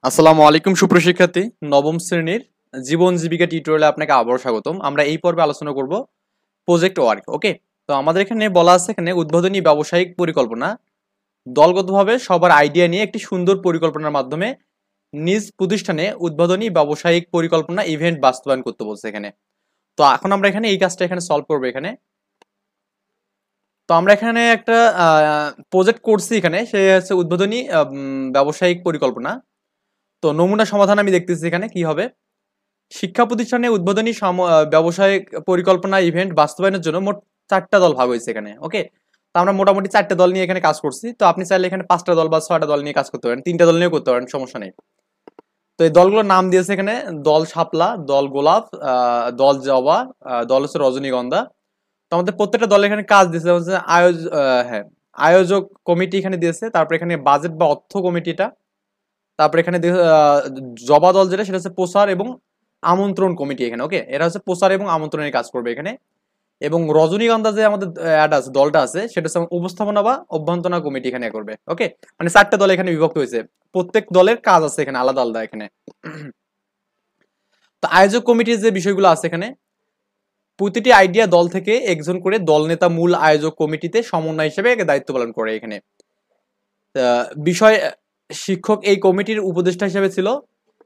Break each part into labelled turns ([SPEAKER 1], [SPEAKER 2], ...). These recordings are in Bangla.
[SPEAKER 1] আসসালামু আলাইকুম সুপ্রশিক্ষার্থী নবম শ্রেণীর জীবন জীবিকা টিউটোরিয়ালে আপনাকে আবারও স্বাগতম। আমরা এই পর্বে আলোচনা করব প্রজেক্ট ওয়ার্ক। ওকে, তো আমাদের এখানে বলা আছে এখানে উদ্বোধনী ব্যবসায়িক পরিকল্পনা দলগতভাবে সবার আইডিয়া নিয়ে একটি সুন্দর পরিকল্পনার মাধ্যমে নিজ প্রতিষ্ঠানে উদ্বোধনী ব্যবসায়িক পরিকল্পনা ইভেন্ট বাস্তবায়ন করতে বলছে এখানে। তো এখন আমরা এখানে এই কাজটা এখানে সলভ করবো এখানে। তো আমরা এখানে একটা প্রজেক্ট করছি এখানে, সে হচ্ছে উদ্বোধনী ব্যবসায়িক পরিকল্পনা। তো নমুনা সমাধান আমি দেখতেছি এখানে কি হবে। শিক্ষা প্রতিষ্ঠানে উদ্বোধনী ব্যবসায়িক পরিকল্পনা ইভেন্ট বাস্তবায়নের জন্য মোট 4টা দল ভাগ হয়েছে এখানে। ওকে, তো আমরা মোটামুটি 4টে দল নিয়ে এখানে কাজ করছি। তো আপনি চাইলে এখানে 5টা দল বা 6টা দল নিয়ে কাজ করতে পারেন, 3টা দল নিয়েও করতে পারেন, সমস্যা নেই। তো এই দলগুলোর নাম দিয়েছে এখানে দল শাপলা, দল গোলাপ, দল জবা, দল হচ্ছে রজনীগন্ধা। তো আমাদের প্রত্যেকটা দলের এখানে কাজ দিয়েছে হচ্ছে হ্যাঁ, আয়োজক কমিটি এখানে দিয়েছে। তারপর এখানে বাজেট বা অর্থ কমিটিটা। তারপর এখানে জবা দল যেটা সেটা হচ্ছে প্রচার এবং আমন্ত্রণ কমিটি এখানে। ওকে, এরা হচ্ছে প্রচার এবং আমন্ত্রণের কাজ করবে এখানে। এবং রজনীগন্ধা যে আমাদের অ্যাড আছে, দলটা আছে, সেটা হচ্ছে উপস্থাপনা বা অভ্যন্তরীণ কমিটি এখানে করবে। ওকে, মানে 4টা দল এখানে বিভক্ত হয়েছে, প্রত্যেক দলের কাজ আছে এখানে আলাদা আলাদা এখানে। তো আয়োজক কমিটির যে বিষয়গুলো আছে এখানে, প্রতিটি আইডিয়া দল থেকে একজন করে দল নেতা মূল আয়োজক কমিটিতে সমন্বয় হিসেবে দায়িত্ব পালন করে এখানে। বিষয় শিক্ষক এই কমিটির উপদেষ্টা হিসেবে ছিল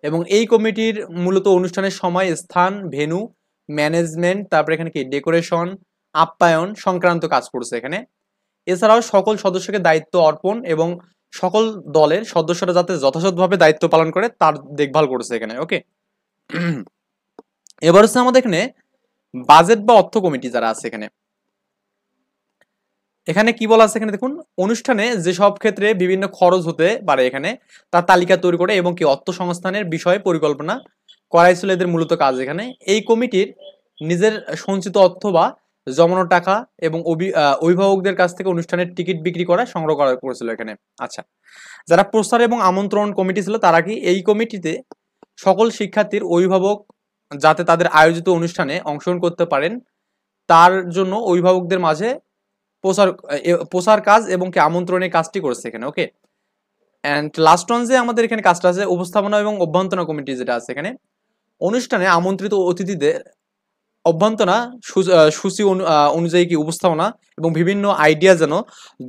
[SPEAKER 1] এবং এই কমিটির মূলত অনুষ্ঠানের সময়, স্থান, ভেন্যু, ম্যানেজমেন্ট, তারপরে এখানে কি ডেকোরেশন, আপ্যায়ন সংক্রান্ত কাজ করছে এখানে। এছাড়াও সকল সদস্যকে দায়িত্ব অর্পণ এবং সকল দলের সদস্যরা যাতে যথাযথভাবে দায়িত্ব পালন করে তার দেখভাল করছে এখানে। ওকে, এবার হচ্ছে আমাদের এখানে বাজেট বা অর্থ কমিটি যারা আছে এখানে। এখানে কি বলা আছে এখানে দেখুন, অনুষ্ঠানে যেসব ক্ষেত্রে বিভিন্ন খরচ হতে পারে এখানে তার তালিকা তৈরি করে এবং কি অর্থ সংস্থানের বিষয়ে পরিকল্পনা করাই ছিল এদের মূলত কাজ এখানে। এই কমিটির নিজের সঞ্চিত অর্থ বা জমানো টাকা এবং অভিভাবকদের কাছ থেকে অনুষ্ঠানের টিকিট বিক্রি করা সংগ্রহ করা করেছিল এখানে। আচ্ছা, যারা প্রচার এবং আমন্ত্রণ কমিটি ছিল তারা কি এই কমিটিতে সকল শিক্ষার্থীর অভিভাবক যাতে তাদের আয়োজিত অনুষ্ঠানে অংশগ্রহণ করতে পারেন তার জন্য অভিভাবকদের মাঝে প্রচার প্রচার কাজ এবং কি আমন্ত্রণের কাজটি করেছে এখানে। ওকে, অ্যান্ড লাস্ট ওয়ান যে আমাদের এখানে কাজটা আছে উপস্থাপনা এবং অভ্যন্তরীণ কমিটি যেটা আছে এখানে, অনুষ্ঠানে আমন্ত্রিত অতিথিদের অভ্যন্তরীণ সূচি অনুযায়ী কি উপস্থাপনা এবং বিভিন্ন আইডিয়া যেন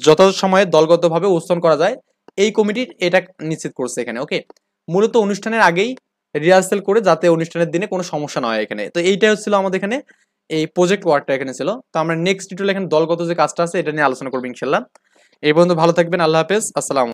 [SPEAKER 1] যথাযথ সময়ে দলগতভাবে উপস্থাপন করা যায়, এই কমিটির এটা নিশ্চিত করছে এখানে। ওকে, মূলত অনুষ্ঠানের আগেই রিহার্সাল করে যাতে অনুষ্ঠানের দিনে কোনো সমস্যা না হয় এখানে। তো এইটাই হচ্ছিল আমাদের এখানে এই প্রজেক্ট ওয়ার্কটা এখানে ছিল। তো আমরা নেক্সট টিউটোরিয়ালে এখানে দলগত যে কাজটা আছে এটা নিয়ে আলোচনা করবো ইনশাল্লাহ। এই পর্যন্ত ভালো থাকবেন, আল্লাহ হাফেজ, আসসালাম।